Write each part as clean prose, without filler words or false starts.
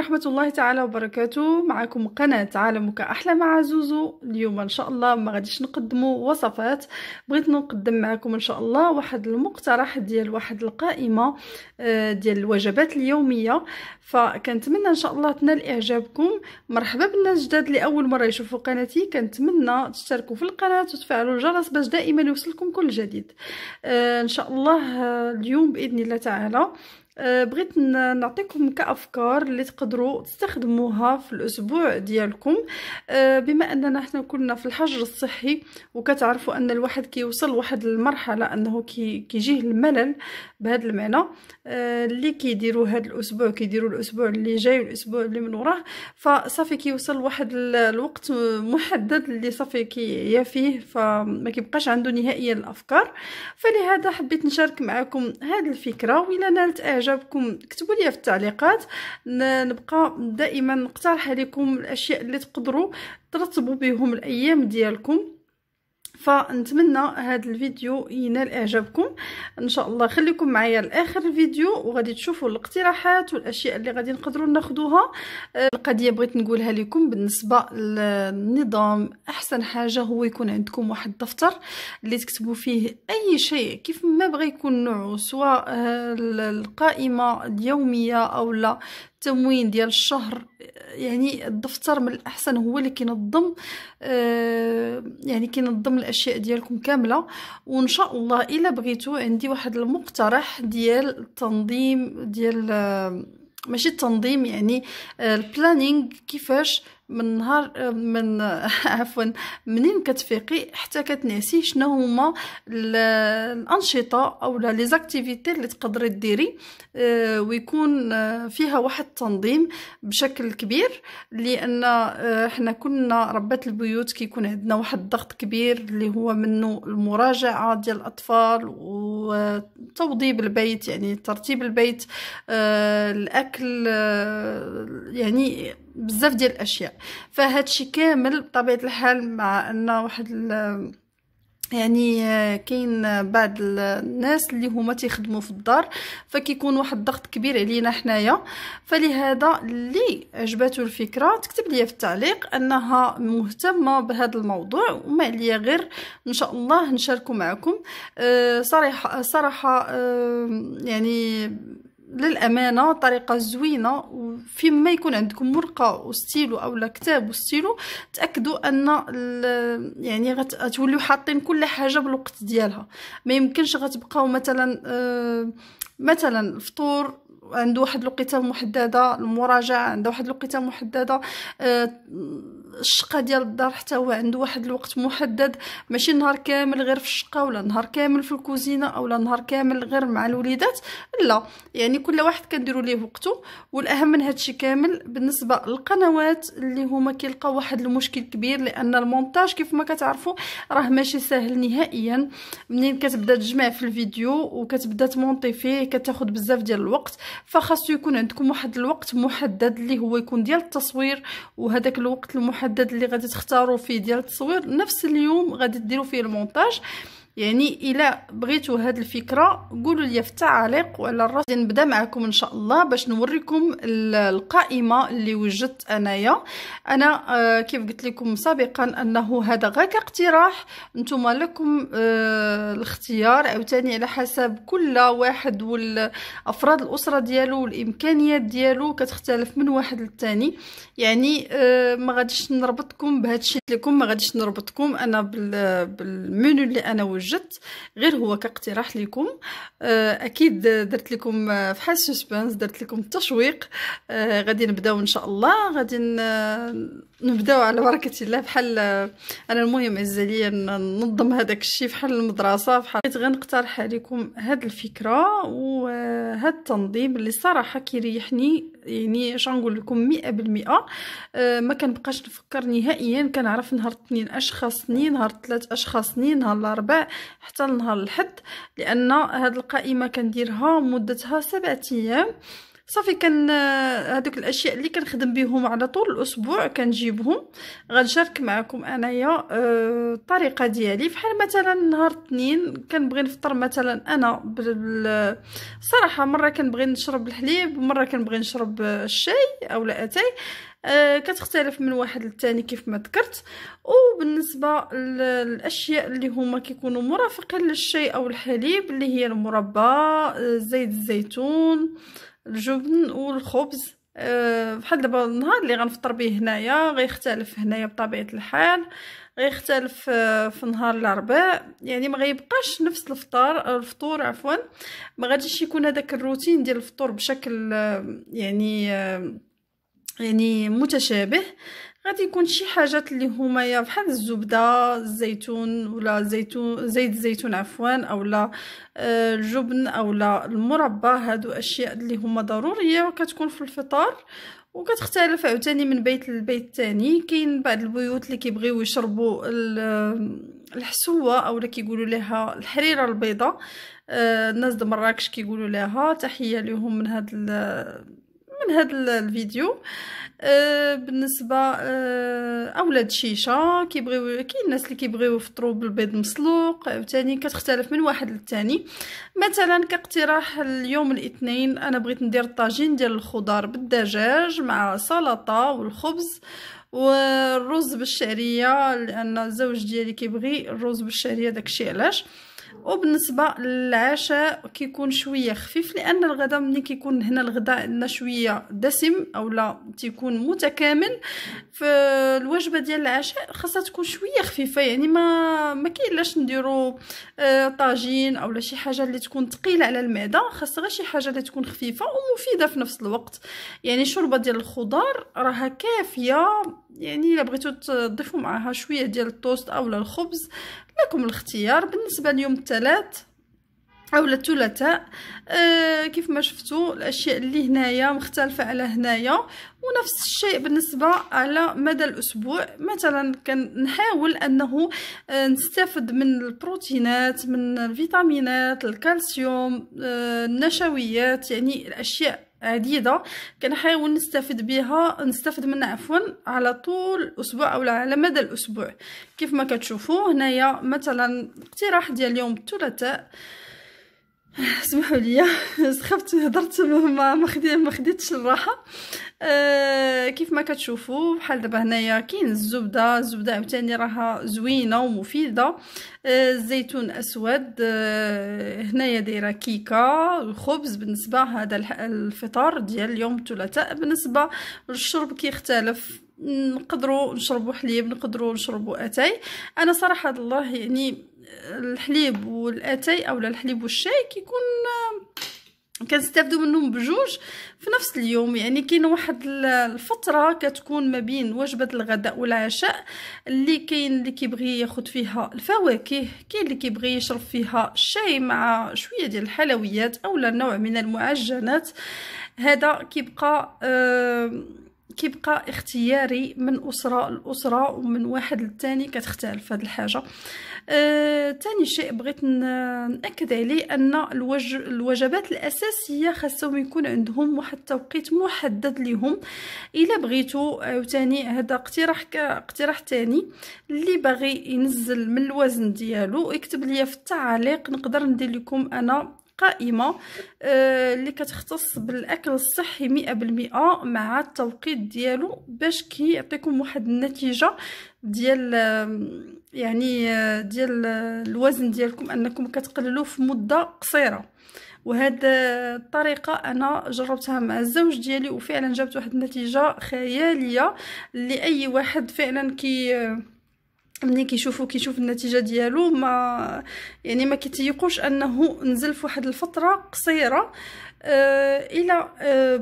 ورحمة الله تعالى وبركاته. معكم قناة عالمك أحلى مع زوزو. اليوم إن شاء الله ما غاديش نقدموا وصفات، بغيت نقدم معكم إن شاء الله واحد المقترح ديال واحد القائمة ديال الوجبات اليومية، فكنتمنى إن شاء الله تنال إعجابكم. مرحبا بالناس جداد اللي أول مرة يشوفوا قناتي، كنتمنى تشتركوا في القناة وتفعلوا الجرس باش دائما يوصلكم كل جديد. إن شاء الله اليوم بإذن الله تعالى بغيت نعطيكم كأفكار اللي تقدروا تستخدموها في الأسبوع ديالكم، بما أننا حنا كلنا في الحجر الصحي، وكتعرفوا أن الواحد كيوصل واحد المرحلة أنه كيجيه الملل بهذا المعنى. اللي كيديروا هذا الأسبوع كيديروا الأسبوع اللي جاي والأسبوع اللي من وراه، فصافي كيوصل واحد الوقت محدد اللي صافي كيعيا فيه، فما كيبقاش عنده نهائيا الأفكار. فلهذا حبيت نشارك معكم هذه الفكرة، وإلا نالت إعجابكم كتبوا لي في التعليقات، نبقى دائما نقترح عليكم الأشياء اللي تقدروا ترتبوا بهم الأيام ديالكم. فنتمنى هذا الفيديو ينال اعجابكم ان شاء الله. خليكم معايا لاخر الفيديو وغادي تشوفوا الاقتراحات والاشياء اللي غادي نقدروا ناخذوها. القضيه بغيت نقولها لكم بالنسبه للنظام، احسن حاجه هو يكون عندكم واحد الدفتر اللي تكتبوا فيه اي شيء كيف ما بغى يكون نوعه، سواء القائمه اليوميه او لا التموين ديال الشهر. يعني الدفتر من الاحسن هو اللي كينظم، يعني كينظم الاشياء ديالكم كامله. وان شاء الله الا بغيتوا عندي واحد المقترح ديال التنظيم ديال ماشي التنظيم، يعني البلانينغ، كيفاش من نهار من عفوا منين كتفيقي حتى كتنعسي شنو هما الانشطه او لي زاكتيفيتي اللي تقدري ديري، ويكون فيها واحد التنظيم بشكل كبير. لان حنا كنا ربات البيوت كيكون عندنا واحد الضغط كبير اللي هو منه المراجعه ديال الاطفال وتوضيب البيت، يعني ترتيب البيت، الاكل، يعني بزاف ديال الاشياء. فهادشي كامل بطبيعه الحال، مع ان واحد يعني كاين بعض الناس اللي هما تيخدموا في الدار، فكيكون واحد الضغط كبير علينا حنايا. فلهذا اللي عجبته الفكره تكتب لي في التعليق انها مهتمه بهذا الموضوع، وما عليا غير ان شاء الله نشاركه معكم. صراحه يعني للامانه طريقه زوينه، وفيما يكون عندكم ورقه وستيلو اولا كتاب وستيلو تاكدوا ان يعني غتوليو حاطين كل حاجه بالوقت ديالها. ما يمكنش غتبقاو مثلا الفطور عنده واحد الوقيته محدده، المراجعه عنده واحد الوقيته محدده، الشقه ديال الدار حتى هو عنده واحد الوقت محدد. ماشي نهار كامل غير في الشقه، ولا نهار كامل في الكوزينه، اولا نهار كامل غير مع الوليدات، لا، يعني كل واحد كنديروا ليه وقته. والاهم من هادشي كامل بالنسبه للقنوات اللي هما كيلقاو واحد المشكل كبير، لان المونتاج كيف ما كتعرفوا راه ماشي سهل نهائيا. منين كتبدا تجمع في الفيديو وكتبدا تمونطي فيه كتاخذ بزاف ديال الوقت، فخاصو يكون عندكم واحد الوقت محدد اللي هو يكون ديال التصوير، وهذاك الوقت المحدد اللي غادي تختاروا فيه ديال التصوير نفس اليوم غادي ديروا فيه المونتاج. يعني الا بغيتوا هذه الفكره قولوا لي في التعليق، وعلى الراس نبدا معكم ان شاء الله باش نوريكم القائمه اللي وجدت انا كيف قلت لكم سابقا انه هذا غير كاقتراح، نتوما لكم الاختيار عاوتاني على حسب كل واحد والافراد الاسره ديالو والامكانيات ديالو كتختلف من واحد للثاني. يعني ما غاديش نربطكم بهذا الشيء لكم، ما غاديش نربطكم انا بالمنيو اللي انا وجدت، غير هو كاقتراح لكم. اكيد درت لكم في حال سسبانس، درت لكم التشويق. غادي نبداو ان شاء الله، غادي نبداو على بركه الله. بحال انا المهم عز عليا ننظم هذاك الشيء بحال المدرسه، بحال غير نقترح عليكم هذه الفكره وهذا التنظيم اللي صراحه كيريحني. يعني اش نقول لكم 100%. ما كنبقاش نفكر نهائيا، كنعرف نهار الاثنين اش خاصني، نهار الثلاث اش خاصني، نهار الاربع حتى نهار الحد، لان هذه القائمه كنديرها مدتها 7 ايام. صافي. كان هذوك الاشياء اللي كنخدم بهم على طول الاسبوع كنجيبهم. غنشارك معكم انايا الطريقه ديالي. بحال مثلا نهار الاثنين كنبغي نفطر مثلا انا صراحه مره كنبغي نشرب الحليب، مره كنبغي نشرب الشاي او لا اتاي. كتختلف من واحد للثاني كيف ما ذكرت. وبالنسبه للاشياء اللي هما كيكونوا مرافقين للشاي او الحليب اللي هي المربى، زيت الزيتون، الجبن والخبز. بحال دابا النهار اللي غنفطر به هنايا غيختلف هنايا بطبيعه الحال، غيختلف في نهار الاربعاء. يعني ما غيبقاش نفس الفطور عفوا. ما غاديش يكون هذاك الروتين ديال الفطور بشكل يعني متشابه. غادي يكون شي حاجات اللي هما يا بحال الزبده، الزيتون ولا زيت الزيتون عفوا، اولا الجبن اولا المربى. هادو اشياء اللي هما ضروريه وكتكون في الفطار، وكتختلف عاوتاني من بيت للبيت الثاني. كاين بعض البيوت اللي كيبغيو يشربوا الحسوه اولا كيقولوا لها الحريره البيضاء. الناس د مراكش كيقولوا لها. تحيه لهم من هذا الفيديو. بالنسبه اولاد شيشه كاين الناس اللي كيبغيو يفطروا بالبيض مسلوق. عاوتاني كتختلف من واحد للثاني. مثلا كاقتراح اليوم الاثنين انا بغيت ندير الطاجين ديال الخضار بالدجاج مع سلطه والخبز والرز بالشعريه، لان الزوج ديالي كيبغي الرز بالشعريه. داكشي علاش. وبالنسبه للعشاء كيكون شويه خفيف، لان الغداء ملي كيكون هنا الغداء عندنا شويه دسم اولا تيكون متكامل. فالوجبه ديال العشاء خاصها تكون شويه خفيفه. يعني ما كاينلاش نديرو طاجين اولا شي حاجه اللي تكون ثقيله على المعده. خاصها غير شي حاجه اللي تكون خفيفه ومفيده في نفس الوقت. يعني شوربه ديال الخضار راها كافيه. يعني الا بغيتو تضيفوا معها شويه ديال الطوست اولا الخبز لكم الاختيار. بالنسبه ليوم الثلاث اولا الثلاثاء كيف ما شفتوا الاشياء اللي هنايا مختلفه على هنايا، ونفس الشيء بالنسبه على مدى الاسبوع. مثلا كنحاول انه نستفد من البروتينات، من الفيتامينات، الكالسيوم، النشويات. يعني الاشياء عديده كنحاول نستفد منها عفوا على طول الاسبوع او على مدى الاسبوع. كيف ما كتشوفوا هنايا مثلا اقتراح ديال اليوم الثلاثاء. اسمحوا لي سخفت هضرت ما خديتش الراحه. كيف ما كتشوفوا بحال دابا هنايا كاين الزبده عاوتاني راها زوينه ومفيده. الزيتون اسود. هنايا دايره كيكه الخبز. بالنسبه هذا الفطار ديال اليوم الثلاثاء. بالنسبه للشرب كيختلف. نقدروا نشربوا حليب، نقدروا نشربوا اتاي. انا صراحه الله يعني الحليب والاتاي اولا الحليب والشاي كنستافدوا منهم بجوج في نفس اليوم. يعني كاين واحد الفتره كتكون ما بين وجبه الغداء والعشاء اللي كاين اللي كيبغي ياخذ فيها الفواكه، كاين اللي كيبغي يشرب فيها الشاي مع شويه ديال الحلويات اولا نوع من المعجنات. هذا كيبقى اختياري من اسره لاسره ومن واحد للثاني كتختلف هذه الحاجه. ثاني شيء بغيت ناكد عليه ان الوجبات الاساسيه خاصهم يكون عندهم واحد التوقيت محدد لهم. الا بغيتوا عاوتاني هذا اقتراح ثاني اللي باغي ينزل من الوزن ديالو يكتب لي في التعليق. نقدر ندير لكم انا قائمه اللي كتختص بالاكل الصحي 100% مع التوقيت ديالو باش كيعطيكم واحد النتيجه ديال ديال الوزن ديالكم، انكم كتقللوا في مده قصيره. وهاد الطريقه انا جربتها مع الزوج ديالي وفعلا جابت واحد النتيجه خياليه لاي واحد فعلا ملي كيشوف النتيجه ديالو ما كيتيقوش انه نزل في واحد الفتره قصيره. الى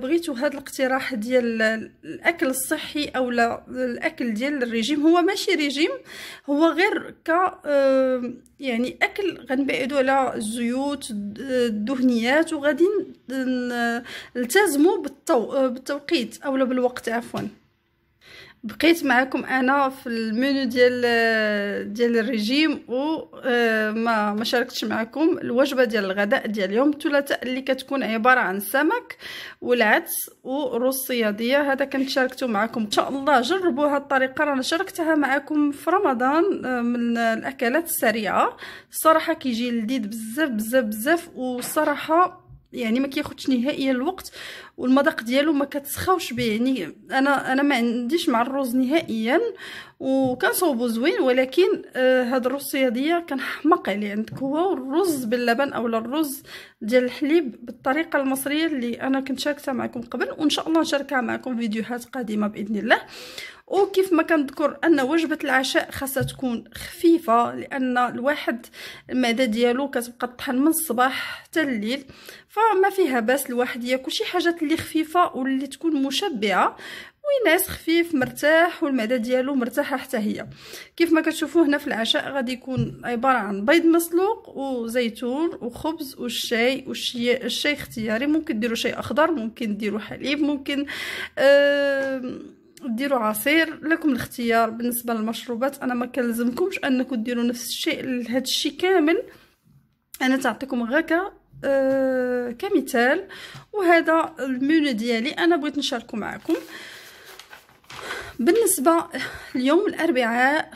بغيتوا هذا الاقتراح ديال الاكل الصحي او الاكل ديال الرجيم، هو ماشي رجيم، هو غير يعني اكل غنبعدوا على الزيوت الدهنيات وغادي نلتزموا بالتوقيت اولا بالوقت عفوا. بقيت معكم انا في المنيو ديال الرجيم، و ما شاركتش معكم الوجبه ديال الغداء ديال اليوم الثلاثاء اللي كتكون عباره عن سمك والعدس ورز صياديه. هذا كنت شاركته معكم، ان شاء الله جربوا هذه الطريقه، رانا شاركتها معكم في رمضان من الاكلات السريعه. الصراحه كيجي لذيذ بزاف بزاف بزاف، والصراحه يعني ما كياخذش نهائيا الوقت، والمذاق ديالو ما كتسخاوش به. يعني انا ما عنديش مع الرز نهائيا، وكنصوبو زوين، ولكن هاد الرز الصياديه كنحماق عليه. عندك هو الرز باللبن اولا الرز ديال الحليب بالطريقه المصريه اللي انا كنت شاركتها معكم قبل، وان شاء الله نشاركها معكم فيديوهات قادمه باذن الله. وكيف ما كنذكر ان وجبه العشاء خاصها تكون خفيفه، لان الواحد المعده ديالو كتبقى طحن من الصباح حتى الليل، فما فيها باس الواحد ياكل شي حاجات اللي خفيفه واللي تكون مشبعه وينعس خفيف مرتاح، والمعده ديالو مرتاحه حتى هي. كيف ما كتشوفوا هنا في العشاء غادي يكون عباره عن بيض مسلوق وزيتون وخبز والشاي. الشاي اختياري، ممكن ديروا شاي اخضر، ممكن ديروا حليب، ممكن ديروا عصير، لكم الاختيار. بالنسبه للمشروبات انا ما كنلزمكمش انكم ديروا نفس الشيء، هذا الشيء كامل انا تعطيكم غير كمثال. وهذا المنيو ديالي انا بغيت نشاركه معكم. بالنسبه اليوم الاربعاء،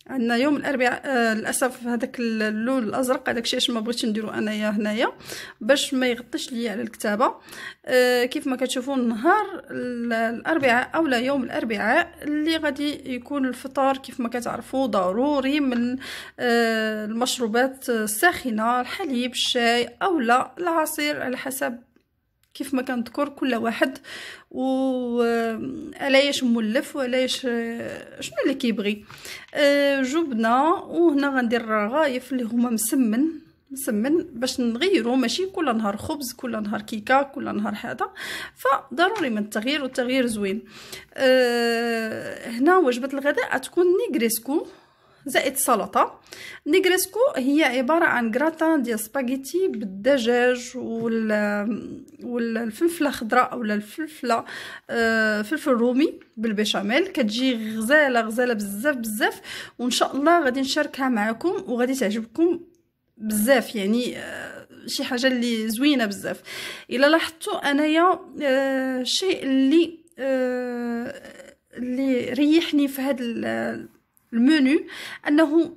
عندنا يوم الاربعاء للاسف هذاك اللون الازرق، هذاك الشيء ما بغيتش نديرو انايا هنايا باش ما يغطيش ليا على الكتابه. كيف ما كتشوفون نهار الاربعاء اولا يوم الاربعاء اللي غادي يكون الفطار كيف ما كتعرفوا ضروري من المشروبات الساخنه، الحليب، الشاي اولا العصير على حسب كيف ما كنذكر كل واحد وعلاش مولف وعلاش شنو اللي كيبغي. جبنه، وهنا غندير رغايف اللي هما مسمن باش نغيروا، ماشي كل نهار خبز، كل نهار كيكه، كل نهار هذا، فضروري من التغيير، والتغيير زوين. هنا وجبه الغداء تكون نيغريسكو زائد سلطه. نيغريسكو هي عباره عن غراتان ديال سباغيتي بالدجاج والفلفله خضراء اولا الفلفله فلفل رومي بالبيشاميل. كتجي غزاله بزاف بزاف، وان شاء الله غادي نشاركها معكم وغادي تعجبكم بزاف. يعني شي حاجه اللي زوينه بزاف. الا لاحظتوا انايا الشيء اللي ريحني في هذا المنيو انه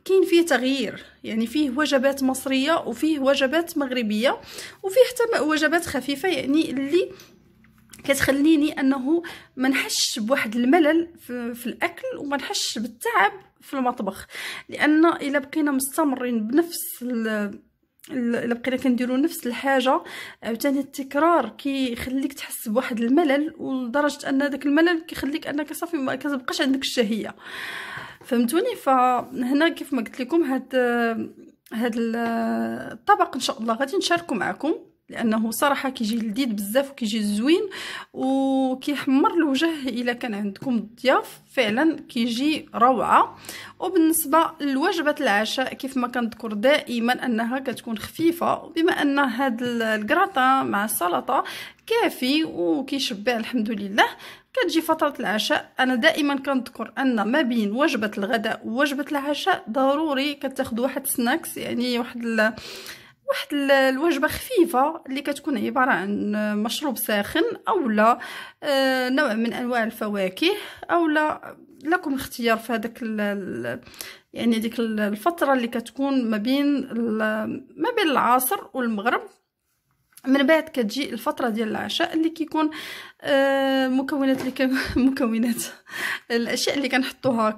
كاين فيه تغيير، يعني فيه وجبات مصريه وفيه وجبات مغربيه وفيه حتى وجبات خفيفه، يعني اللي كتخليني انه ما نحسش بواحد الملل في الاكل وما نحسش بالتعب في المطبخ. لان الا بقينا مستمرين بنفس الا بقينا كنديروا نفس الحاجه عاوتاني التكرار كيخليك تحس بواحد الملل، ولدرجه ان داك الملل كيخليك انك صافي ما كتبقاش عندك الشهيه. فهمتوني؟ فهنا كيف ما قلت لكم هاد الطبق ان شاء الله غادي نشاركه معكم، لانه صراحه كيجي لذيذ بزاف وكيجي زوين وكيحمر الوجه. الا كان عندكم ضياف فعلا كيجي روعه. وبالنسبه لوجبه العشاء كيف ما كنذكر دائما انها كتكون خفيفه، بما ان هاد الكراطان مع السلطه كافي وكيشبع الحمد لله. كتجي فتره العشاء، انا دائما كنذكر ان ما بين وجبه الغداء ووجبه العشاء ضروري كتاخذ واحد سناكس، يعني واحد الوجبه خفيفه اللي كتكون عباره عن مشروب ساخن اولا نوع من انواع الفواكه، اولا لكم الاختيار في هذاك يعني ديك الفتره اللي كتكون ما بين العصر والمغرب. من بعد كتجي الفتره ديال العشاء اللي كيكون مكونات الاشياء اللي كنحطوها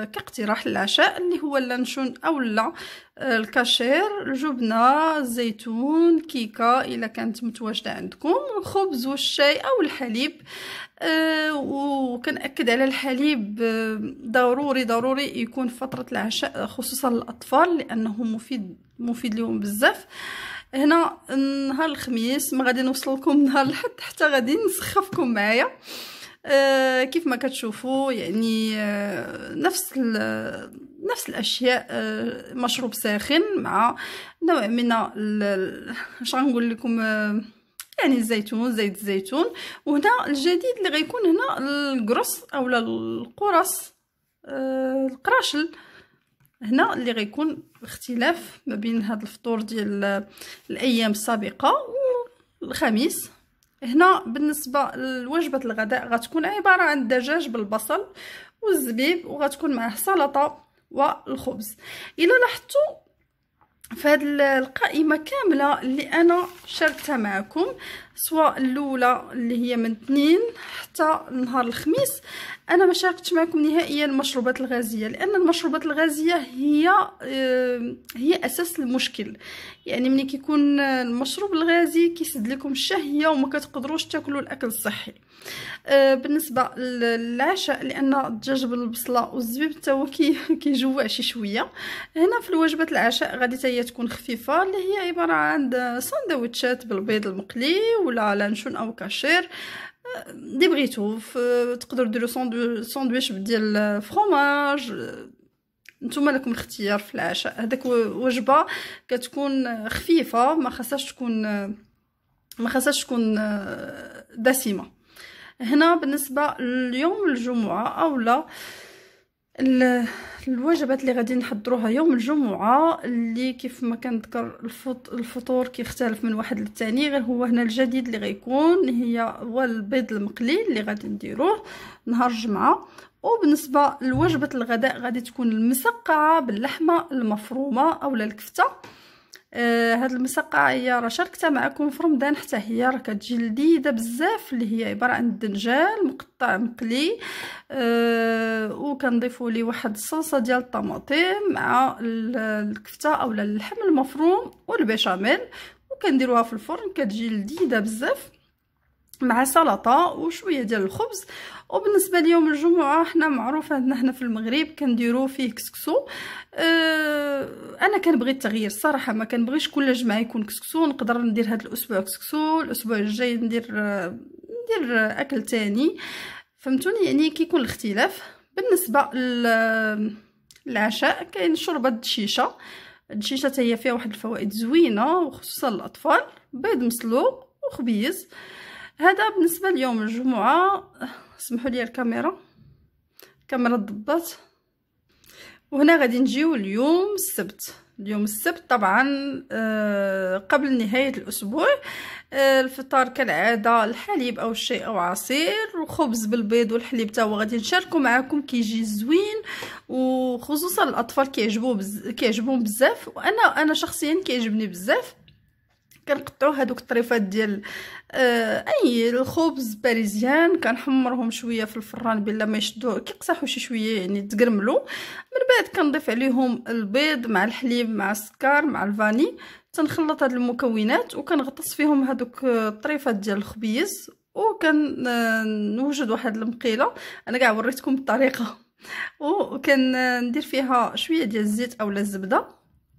كاقتراح للعشاء، اللي هو اللانشون اولا الكاشير، الجبنه، الزيتون، كيكه الا كانت متواجده عندكم، الخبز والشاي او الحليب. وكنأكد على الحليب ضروري يكون في فتره العشاء خصوصا للاطفال لانه مفيد لهم بزاف. هنا نهار الخميس ما غادي نوصل لكم نهار الحد حتى غادي نسخفكم معايا. كيف ما كتشوفوا يعني نفس الاشياء، مشروب ساخن مع نوع من اش غنقول لكم، يعني الزيتون، زيت الزيتون. وهنا الجديد اللي غيكون هنا القرص اولا القرص، القراشل، هنا اللي غيكون اختلاف ما بين هذا الفطور ديال الايام السابقه والخميس. هنا بالنسبه لوجبه الغداء غتكون عباره عن الدجاج بالبصل والزبيب، وغتكون معه سلطه والخبز. الا لاحظتوا في هذه القائمه كامله اللي انا شاركتها معكم، سواء الاولى اللي هي من اثنين حتى نهار الخميس، انا ما شاركتش معكم نهائيا المشروبات الغازيه، لان المشروبات الغازيه هي اساس المشكل. يعني ملي كيكون المشروب الغازي كيسد لكم الشهيه وما كتقدروش تاكلوا الاكل الصحي. بالنسبه للعشاء، لان الدجاج بالبصله والزبيب حتى هو كيجوع شي شويه. هنا في الوجبات العشاء غادي حتى هي تكون خفيفه، اللي هي عباره عن سندويتشات بالبيض المقلي ولا لانشون او كاشير، اللي بغيتو. تقدروا ديروا ساندويتش ديال الفرomاج، نتوما لكم الاختيار في العشاء. هذاك وجبه كتكون خفيفه، ما خاصهاش تكون دسمه. هنا بالنسبه ليوم الجمعه اولا الوجبات اللي غادي نحضروها يوم الجمعه، اللي كيف ما كنذكر الفطور كيختلف من واحد للثاني، غير هو هنا الجديد اللي غيكون هو البيض المقلي اللي غادي نديروه نهار الجمعه. وبالنسبه لوجبه الغداء غادي تكون المسقعه باللحمه المفرومه اولا الكفته. هاد المسقعه هي راه شاركتها معكم في رمضان، حتى هي راه كتجي لذيذه بزاف، اللي هي عباره عن الدنجال مقطع مقلي، وكنضيفوا ليه واحد الصلصه ديال الطماطم مع الكفته اولا اللحم المفروم والبيشاميل، وكنديروها في الفرن كتجي لذيذه بزاف مع سلطه وشويه ديال الخبز. وبالنسبه ليوم الجمعه حنا معروف عندنا هنا في المغرب كنديروا فيه كسكسو. انا كنبغي التغيير الصراحه، ما كنبغيش كل جمعه يكون كسكسو. نقدر ندير هذا الاسبوع كسكسو، الاسبوع الجاي ندير اكل تاني، فهمتوني؟ يعني كيكون الاختلاف. بالنسبه للعشاء كاين شوربه الدشيشه حتى هي فيها واحد الفوائد زوينه وخصوصا للاطفال، بيض مسلوق وخبيز. هذا بالنسبه ليوم الجمعه. سمحوا لي الكاميرا ضبط. وهنا غادي نجيو اليوم السبت طبعا قبل نهايه الاسبوع. الفطار كالعاده الحليب او الشاي او عصير، وخبز بالبيض والحليب تا هو غادي نشاركو معكم، كيجي زوين وخصوصا الاطفال كيعجبهم بزاف، وانا شخصيا كيعجبني بزاف. كنقطعوا هذوك الطريفات ديال اي الخبز باريزيان، كنحمرهم شويه في الفران بلا ما يشدوا كيقصحوا شي شويه يعني تقرملوا. من بعد كنضيف عليهم البيض مع الحليب مع السكر مع الفاني، تنخلط هاد المكونات وكنغطس فيهم هذوك الطريفات ديال الخبيز، وكنوجد واحد المقيله. انا كاع وريتكم الطريقه. وكندير فيها شويه ديال الزيت اولا الزبده،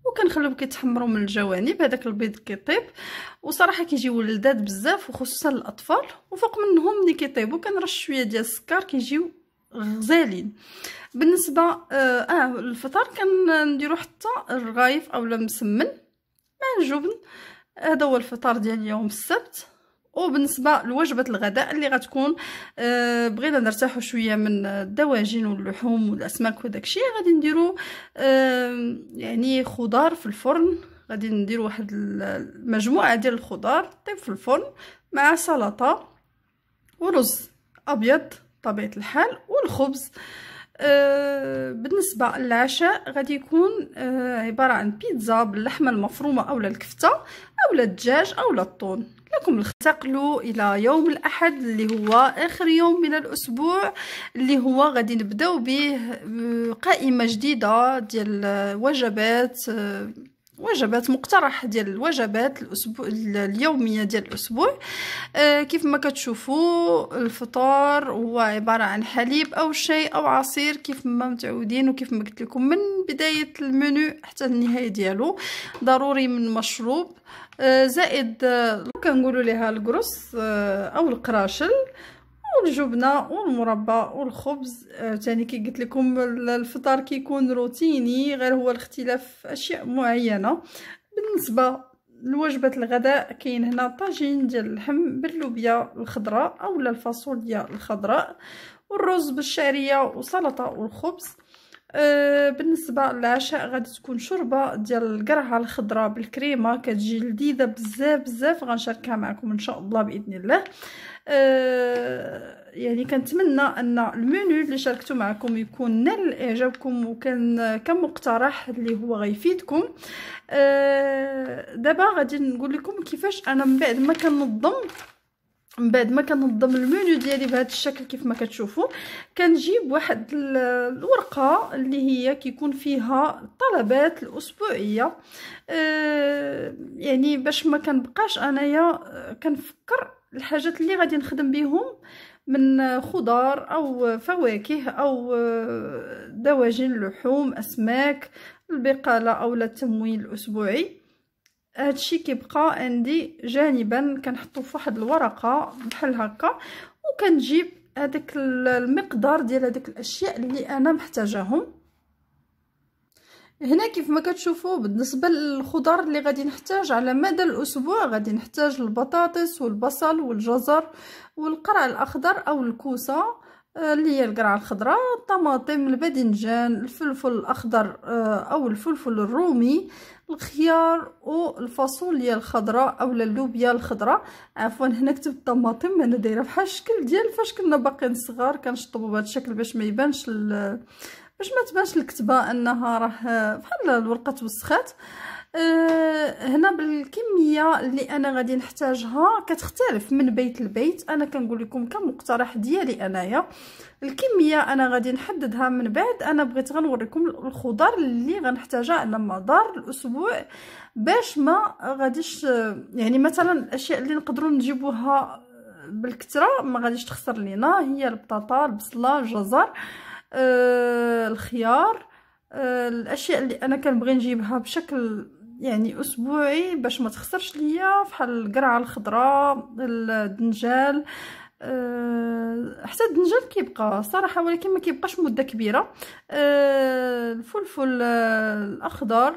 وكنخليهم كيتحمروا من الجوانب. هذاك البيض كيطيب وصراحه كيجيو لذاذ بزاف وخصوصا للاطفال. وفوق منهم ملي كيطيبوا كنرش شويه ديال السكر كيجيو غزالين. بالنسبه الفطار كنديروا حتى الرغايف اولا مسمن مع الجبن. هذا هو الفطار ديال يوم السبت. وبالنسبه لوجبه الغداء اللي غتكون بغينا نرتاحوا شويه من الدواجن واللحوم والاسماك وداكشي، غادي نديروا يعني خضار في الفرن. غادي نديروا واحد المجموعه ديال الخضار طيب في الفرن مع سلطه ورز ابيض طبيعه الحال والخبز. بالنسبه للعشاء غادي يكون عباره عن بيتزا باللحمه المفرومه اولا الكفته اولا الدجاج اولا الطون. لكم انتقلوا الى يوم الاحد اللي هو اخر يوم من الاسبوع، اللي هو غادي نبداو به قائمه جديده ديال وجبات مقترح ديال الوجبات الاسبوع اليوميه ديال الاسبوع. كيف ما كتشوفوا الفطار هو عباره عن حليب او شاي او عصير كيف ما متعودين، وكيف ما قلت لكم من بدايه المنيو حتى النهايه ديالو ضروري من مشروب زائد كنقولوا ليها القرص او القراشل والجبنه والمربى والخبز. ثاني كي قلت لكم الفطار كيكون روتيني، غير هو الاختلاف اشياء معينه. بالنسبه الوجبات الغداء كاين هنا طاجين ديال اللحم باللوبيا الخضراء اولا الفاصوليا الخضراء، والرز بالشعريه وسلطه والخبز. بالنسبه للعشاء غادي تكون شوربه ديال القرعه الخضراء بالكريمه، كتجي لذيذه بزاف بزاف، غنشاركها معكم ان شاء الله باذن الله. يعني كنتمنى ان المنيو اللي شاركته معكم يكون نال اعجابكم وكان كمقترح اللي هو غيفيدكم. دابا غادي نقول لكم كيفاش انا من بعد ما كننظم المنيو ديالي بهذا الشكل. كيف ما كتشوفوا كنجيب واحد الورقه اللي هي كيكون فيها الطلبات الاسبوعيه، يعني باش ما كنبقاش انايا كنفكر الحاجات اللي غادي نخدم بهم من خضار او فواكه او دواجن لحوم اسماك البقاله او التموين الاسبوعي. هادشي كيبقى عندي جانبا كنحطو في واحد الورقه بحال هكا، وكنجيب هذاك المقدار ديال هذيك الاشياء اللي انا محتاجاهم. هنا كيف ما كتشوفوا بالنسبه للخضار اللي غادي نحتاج على مدى الاسبوع، غادي نحتاج البطاطس والبصل والجزر والقرع الاخضر او الكوسه اللي هي القرعه الخضراء، الطماطم، الباذنجان، الفلفل الاخضر او الفلفل الرومي، الخيار والفاصوليا الخضراء او اللوبيا الخضراء. عفوا هنا كتبت الطماطم، انا دايره بحال الشكل ديال فاش كنا باقيين صغار كنشطبوا بهذا الشكل باش ما يبانش باش ما تبانش الكتبه انها راه بحال الورقه توسخات. هنا بالكميه اللي انا غادي نحتاجها كتختلف من بيت لبيت، انا كنقول لكم كمقترح ديالي انايا الكميه انا غادي نحددها من بعد. انا بغيت غنوريكم الخضار اللي غنحتاجها على مدار الاسبوع باش ما غاديش يعني مثلا الاشياء اللي نقدروا نجيبوها بالكثره ما غاديش تخسر لينا، هي البطاطا، البصله، الجزر، الخيار، الاشياء اللي انا كنبغي نجيبها بشكل يعني اسبوعي باش ما تخسرش ليا، بحال القرعه الخضراء، الدنجال، حتى الدنجال كيبقى صراحه ولكن ما كيبقاش مده كبيره، الفلفل الاخضر،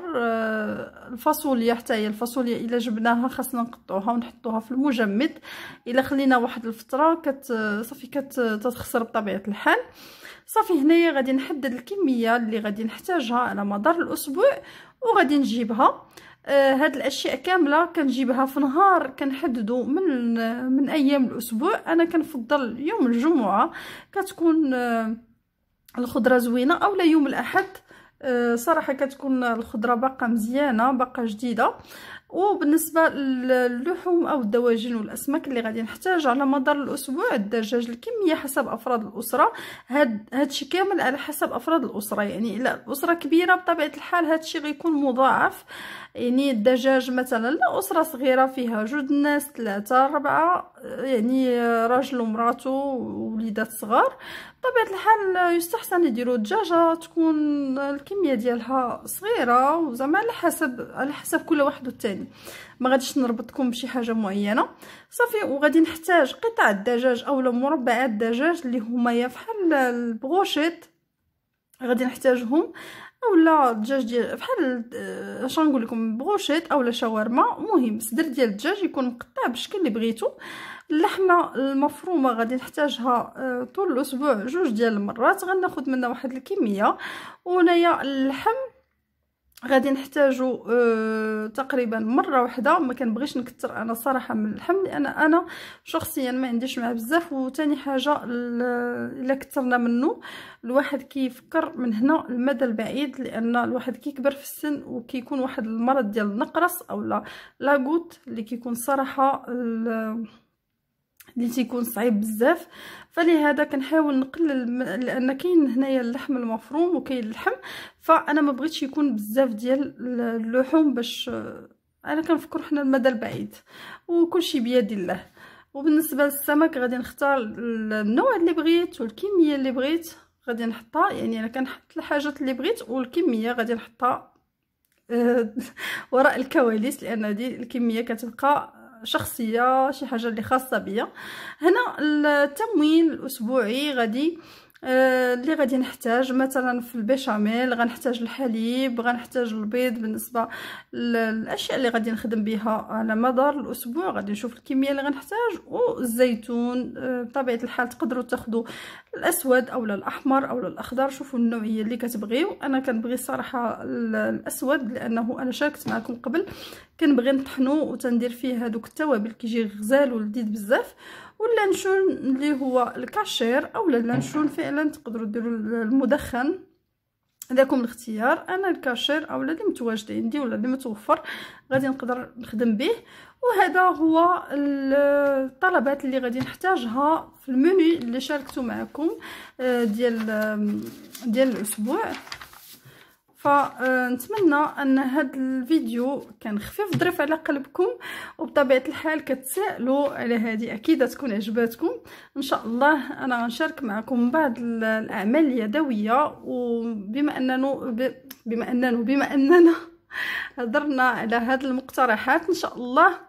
الفاصوليا، حتى هي الفاصوليا الا جبناها خاصنا نقطعوها ونحطوها في المجمد، الا خلينا واحد الفتره صافي كتخسر بطبيعه الحال. صافي هنايا غادي نحدد الكميه اللي غادي نحتاجها على مدار الاسبوع وغادي نجيبها. هاد الاشياء كامله كنجيبها في نهار كنحددو من ايام الاسبوع. انا كنفضل يوم الجمعه كتكون الخضره زوينه، اولا يوم الاحد صراحه كتكون الخضره باقه مزيانه باقه جديده. وبالنسبه للحوم او الدواجن والاسماك اللي غادي نحتاج على مدار الاسبوع، الدجاج الكميه حسب افراد الاسره، هادشي كامل على حسب افراد الاسره. يعني الا الاسره كبيره بطبيعه الحال هادشي غيكون مضاعف، يعني الدجاج مثلا لا اسره صغيره فيها 2 ناس 3 4 يعني راجل ومراته ووليدات صغار، بطبيعه الحال يستحسن يديروا دجاجه تكون الكميه ديالها صغيره وزعما على حسب كل واحد والثاني، ما غاديش نربطكم بشي حاجه معينه. صافي وغادي نحتاج قطع الدجاج اولا مربعات الدجاج اللي هما يا بحال البروشيت غادي نحتاجهم، اولا الدجاج ديال بحال اش نقول لكم بروشيت اولا شاورما. المهم صدر ديال الدجاج يكون مقطع بالشكل اللي بغيتو. اللحمه المفرومه غادي نحتاجها طول الاسبوع 2 ديال المرات، غناخذ منها واحد الكميه. وهنايا اللحم غادي نحتاجو تقريبا مره واحده، ما كنبغيش نكثر انا صراحه من اللحم لان انا شخصيا ما عنديش معاه بزاف. وثاني حاجه الا كثرنا منه الواحد كيفكر من هنا المدى البعيد، لان الواحد كيكبر في السن وكيكون واحد المرض ديال النقرس او لاغوت اللي كيكون صراحه اللي تيكون صعيب بزاف. فلهذا كنحاول نقلل لان كاين هنايا اللحم المفروم وكاين اللحم، فانا ما بغيتش يكون بزاف ديال اللحوم باش انا كنفكر حنا المدى البعيد وكلشي بيد الله. وبالنسبه للسمك غادي نختار النوع اللي بغيت والكميه اللي بغيت غادي نحطها، يعني انا كنحط الحاجات اللي بغيت والكميه غادي نحطها وراء الكواليس، لان هذه الكميه كتبقى شخصيه شي حاجه اللي خاصه بيا. هنا التموين الاسبوعي غادي اللي غادي نحتاج مثلا في البيشاميل غنحتاج الحليب، غنحتاج البيض. بالنسبه للاشياء اللي غادي نخدم بها على مدار الاسبوع غادي نشوف الكميه اللي غنحتاج. والزيتون بطبيعه الحال تقدروا تاخذوا الاسود او الاحمر او الاخضر، شوفوا النوعيه اللي كتبغيو. انا كنبغي الصراحه الاسود لانه انا شاركت معكم قبل كنبغي نطحنو وتندير فيه هذوك التوابل كيجي غزال ولذيذ بزاف. واللانشون اللي هو الكاشير او اللانشون فعلا تقدروا ديروا المدخن، هذاكم الاختيار. انا الكاشير او اللي متواجد عندي ولا اللي متوفر غادي نقدر نخدم به. وهذا هو الطلبات اللي غادي نحتاجها في المنيو اللي شاركته معكم ديال الاسبوع. فنتمنى ان هذا الفيديو كان خفيف ظريف على قلبكم، وبطبيعه الحال كتسائلوا على هذه اكيد تكون عجباتكم ان شاء الله. انا غنشارك معكم بعض الاعمال اليدويه، وبما اننا هضرنا على هذه المقترحات ان شاء الله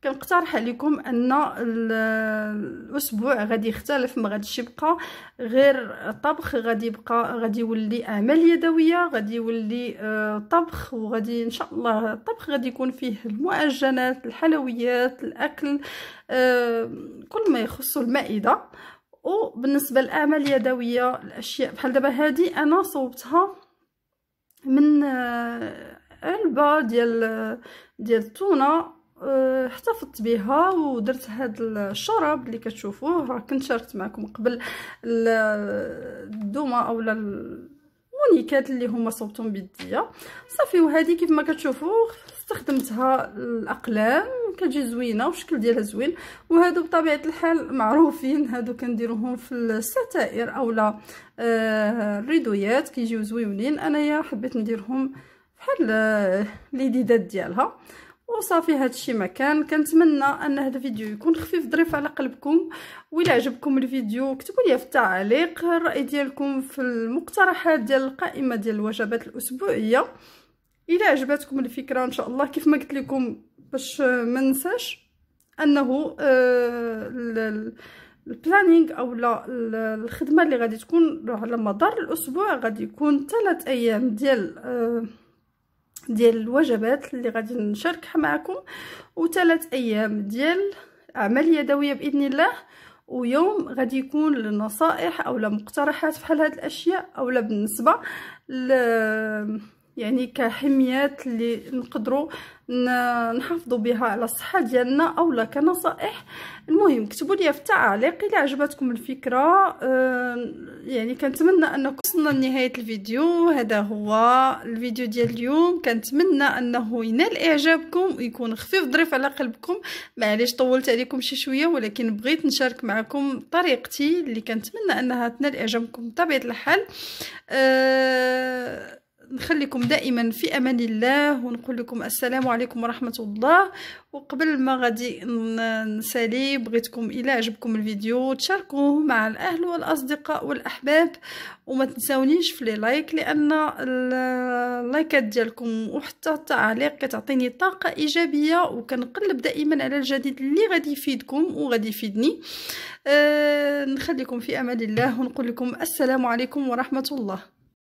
كنقترح عليكم ان الاسبوع غادي يختلف، ما غاديش يبقى غير طبخ، غادي يولي اعمال يدويه، غادي يولي طبخ. وغادي ان شاء الله الطبخ غادي يكون فيه المعجنات، الحلويات، الاكل، كل ما يخص المائده. وبالنسبه للاعمال اليدويه الاشياء بحال دابا هذه انا صوبتها من علبه ديال التونه، احتفظت بها ودرت هذا الشراب اللي كتشوفوه. راه كنت شاركت معكم قبل الدومه او المونيكات اللي هما صوبتهم بيديا صافي. وهذه كيف ما كتشوفوا استخدمتها الاقلام كتجي زوينه وشكل ديالها زوين. وهادو بطبيعه الحال معروفين، هادو كنديروهم في الستائر اولا الريدويات كيجيو زويونين. انايا حبيت نديرهم بحال اليديدات ديالها وصافي. هادشي ما كنتمنى ان هذا الفيديو يكون خفيف ظريف على قلبكم. وإلا عجبكم الفيديو اكتبوا لي في التعليق الراي ديالكم في المقترحات ديال القائمه ديال الوجبات الاسبوعيه. إلا عجبتكم الفكره ان شاء الله كيف ما قلت لكم باش ما ننساش انه البلانينغ او لا الخدمه اللي غادي تكون على مدار الاسبوع غادي يكون 3 ايام ديال الوجبات اللي غادي نشاركها معكم، و3 ايام ديال اعمال يدويه باذن الله، ويوم غادي يكون للنصائح او مقترحات بحال هاد الاشياء، او بالنسبه يعني كحميات اللي نقدروا نحافظوا بها على الصحه ديالنا او كنصائح. المهم كتبوا لي في التعليق الا عجبتكم الفكره. يعني كنتمنى انكم وصلنا لنهايه الفيديو. هذا هو الفيديو ديال اليوم، كنتمنى انه ينال اعجابكم ويكون خفيف ظريف على قلبكم. معليش طولت عليكم شي شويه، ولكن بغيت نشارك معكم طريقتي اللي كنتمنى انها تنال اعجابكم بطبيعه الحال. نخليكم دائما في امان الله، ونقول لكم السلام عليكم ورحمه الله. وقبل ما غادي نسالي بغيتكم الى عجبكم الفيديو تشاركوه مع الاهل والاصدقاء والاحباب، وما تنساونيش في لي لايك، لان اللايكات ديالكم وحتى التعاليق كتعطيني طاقه ايجابيه، وكنقلب دائما على الجديد اللي غادي يفيدكم وغادي يفيدني. نخليكم في امان الله ونقول لكم السلام عليكم ورحمه الله.